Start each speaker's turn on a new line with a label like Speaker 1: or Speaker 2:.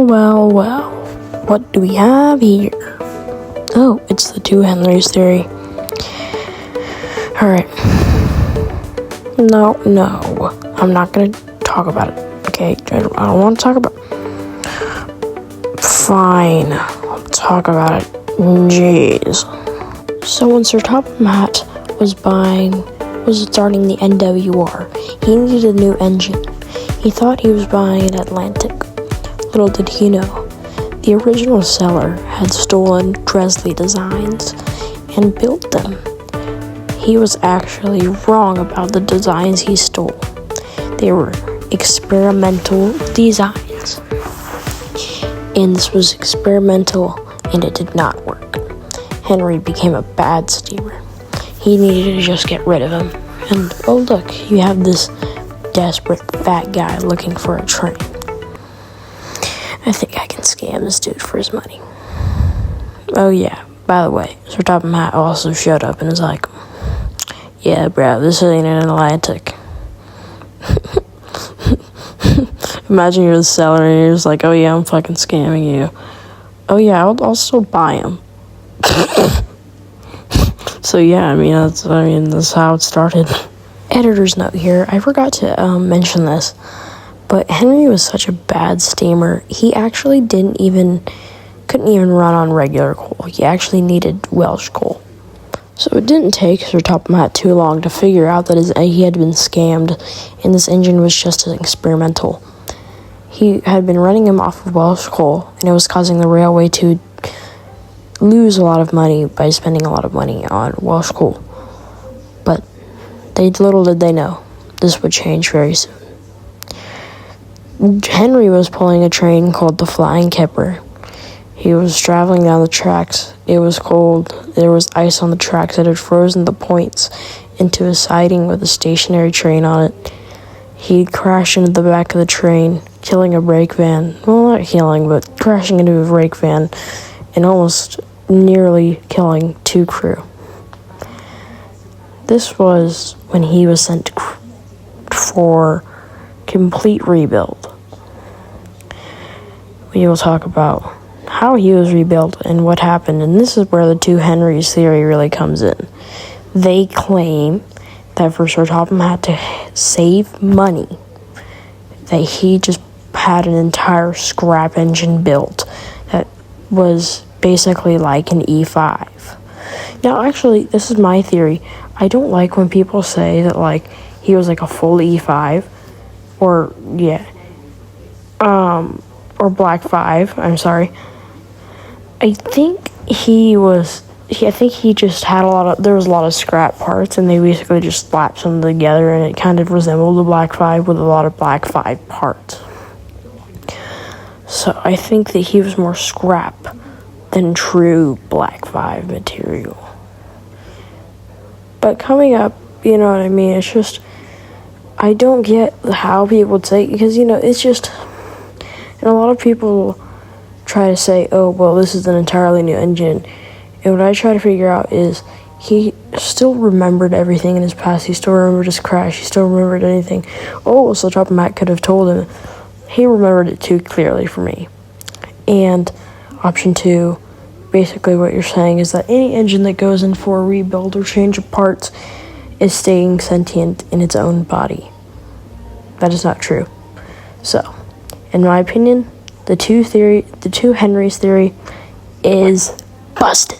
Speaker 1: Well, what do we have here? Oh, it's the two Henrys theory. Alright. No, I'm not gonna talk about it, okay? I don't want to talk about it. Fine, I'll talk about it. Jeez. So when Sir Topham Hatt was starting the NWR, he needed a new engine. He thought he was buying an Atlantic. Little did he know, the original seller had stolen Dresley designs and built them. He was actually wrong about the designs he stole. They were experimental designs. And this was experimental, and it did not work. Henry became a bad steamer. He needed to just get rid of him. And oh look, you have this desperate fat guy looking for a train. I think I can scam this dude for his money. Oh yeah, by the way, Sir Topham Hatt also showed up and was like, yeah, bro, this ain't an Atlantic. Imagine you're the seller and you're just like, oh yeah, I'm fucking scamming you. Oh yeah, I'll still buy him. So yeah, that's how it started. Editor's note here, I forgot to mention this, but Henry was such a bad steamer, he actually couldn't even run on regular coal. He actually needed Welsh coal. So it didn't take Sir Topham Hatt too long to figure out that he had been scammed, and this engine was just an experimental. He had been running him off of Welsh coal, and it was causing the railway to lose a lot of money by spending a lot of money on Welsh coal. But little did they know, this would change very soon. Henry was pulling a train called the Flying Kipper. He was traveling down the tracks. It was cold. There was ice on the tracks that had frozen the points into a siding with a stationary train on it. He crashed into the back of the train, killing a brake van. Well, not killing, but crashing into a brake van and almost nearly killing 2 crew. This was when he was sent for complete rebuild. We will talk about how he was rebuilt and what happened, and this is where the two Henrys theory really comes in. They claim that for Sir Topham Hatt to save money, that he just had an entire scrap engine built that was basically like an E5. Now, actually, this is my theory. I don't like when people say that, like, he was like a full E5, or Black 5, I'm sorry. I think he just had there was a lot of scrap parts, and they basically just slapped them together, and it kind of resembled the Black 5 with a lot of Black 5 parts. So I think that he was more scrap than true Black 5 material. But coming up, you know what I mean, it's just, I don't get how people would say, because, it's just, and a lot of people try to say, oh, well, this is an entirely new engine. And what I try to figure out is he still remembered everything in his past. He still remembered his crash. He still remembered anything. Oh, so Topham Hatt could have told him. He remembered it too clearly for me. And option 2, basically what you're saying is that any engine that goes in for a rebuild or change of parts is staying sentient in its own body. That is not true. So, in my opinion, the two Henrys theory is busted.